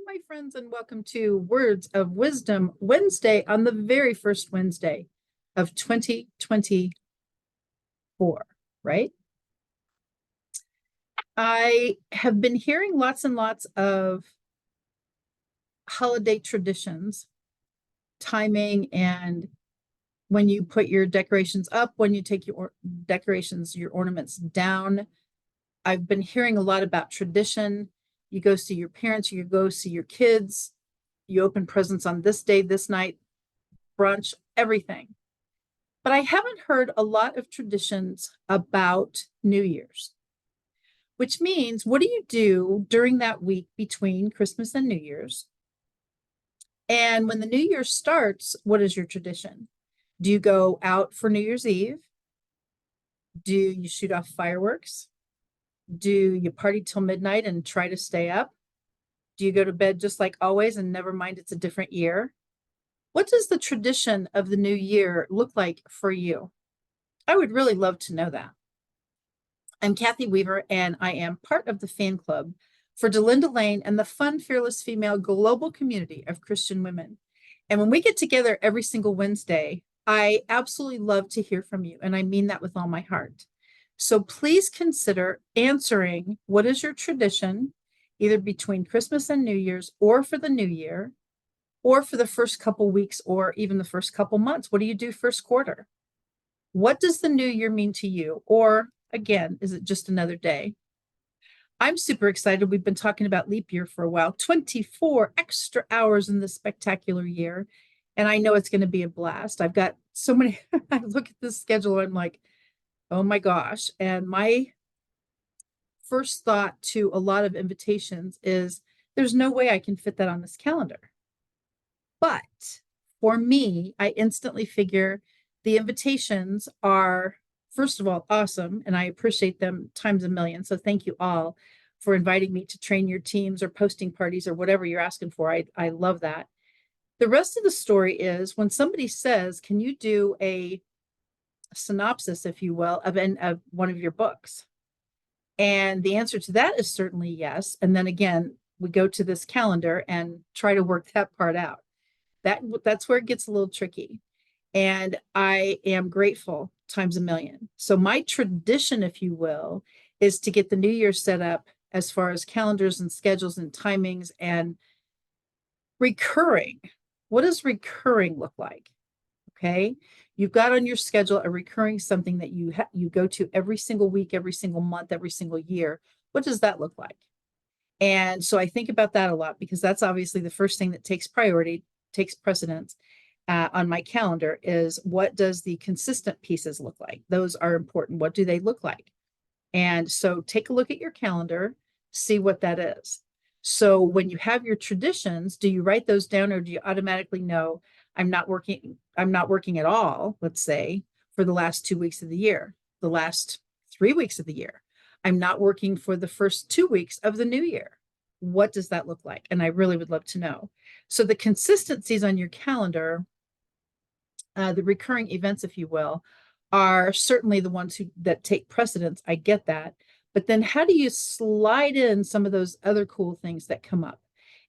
my friends, and welcome to Words of Wisdom Wednesday on the very first Wednesday of 2024, right? I have been hearing lots and lots of holiday traditions, timing, and when you put your decorations up, when you take your decorations, your ornaments down. I've been hearing a lot about tradition. You go see your parents, you go see your kids, you open presents on this day, this night, brunch, everything. But I haven't heard a lot of traditions about New Year's, which means what do you do during that week between Christmas and New Year's? And when the New Year starts, what is your tradition? Do you go out for New Year's Eve? Do you shoot off fireworks? Do you party till midnight and try to stay up? Do you go to bed just like always and never mind it's a different year? What does the tradition of the new year look like for you? I would really love to know that. I'm Kathy Weaver, and I am part of the fan club for Delinda Lane and the fun, fearless female global community of Christian women. And when we get together every single Wednesday, I absolutely love to hear from you. And I mean that with all my heart. So please consider answering what is your tradition, either between Christmas and New Year's, or for the new year, or for the first couple weeks, or even the first couple months. What do you do first quarter? What does the new year mean to you? Or again, is it just another day? I'm super excited. We've been talking about leap year for a while, 24 extra hours in this spectacular year. And I know it's going to be a blast. I've got so many, I look at this schedule, I'm like, oh my gosh. And my first thought to a lot of invitations is there's no way I can fit that on this calendar. But for me, I instantly figure the invitations are, first of all, awesome. And I appreciate them times a million. So thank you all for inviting me to train your teams or posting parties or whatever you're asking for. I love that. The rest of the story is when somebody says, can you do a synopsis, if you will, of one of your books? And the answer to that is certainly yes. And then again, we go to this calendar and try to work that part out. That's where it gets a little tricky. And I am grateful times a million. So my tradition, if you will, is to get the new year set up as far as calendars and schedules and timings and recurring. What does recurring look like? Okay. You've got on your schedule a recurring something that you go to every single week, every single month, every single year. What does that look like? And so I think about that a lot because that's obviously the first thing that takes precedence on my calendar is what does the consistent pieces look like? Those are important. What do they look like? And so take a look at your calendar, see what that is. So when you have your traditions, do you write those down or do you automatically know I'm not working at all, let's say, for the last 2 weeks of the year, the last 3 weeks of the year. I'm not working for the first 2 weeks of the new year. What does that look like? And I really would love to know. So the consistencies on your calendar, the recurring events, if you will, are certainly the ones that take precedence. I get that. But then how do you slide in some of those other cool things that come up?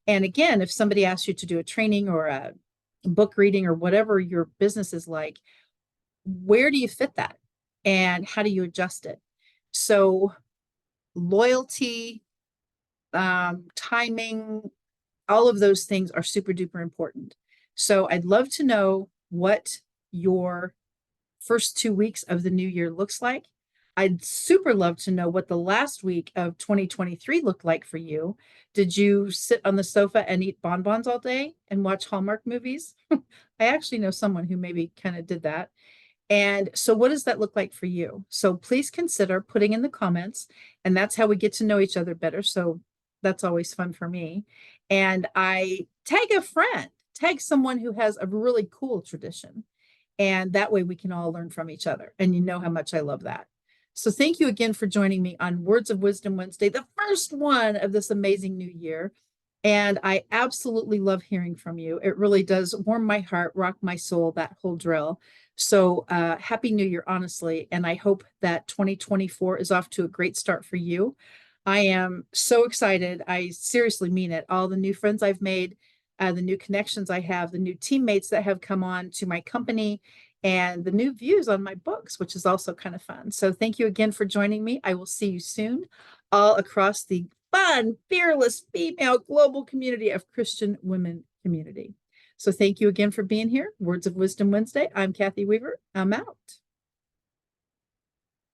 And again, if somebody asks you to do a training or a book reading or whatever your business is like, where do you fit that? And how do you adjust it? So loyalty, timing, all of those things are super duper important. So I'd love to know what your first 2 weeks of the new year looks like. I'd super love to know what the last week of 2023 looked like for you. Did you sit on the sofa and eat bonbons all day and watch Hallmark movies? I actually know someone who maybe kind of did that. And so what does that look like for you? So please consider putting in the comments, and that's how we get to know each other better. So that's always fun for me. And I tag a friend, tag someone who has a really cool tradition. And that way we can all learn from each other. And you know how much I love that. So thank you again for joining me on Words of Wisdom Wednesday, the first one of this amazing new year. And I absolutely love hearing from you. It really does warm my heart, rock my soul, that whole drill. So happy new year, honestly. And I hope that 2024 is off to a great start for you. I am so excited. I seriously mean it. All the new friends I've made, the new connections I have, the new teammates that have come on to my company, and the new views on my books, which is also kind of fun. So thank you again for joining me. I will see you soon, all across the fun, fearless female global community of Christian women community. So thank you again for being here. Words of Wisdom Wednesday. I'm Kathy Weaver. I'm out.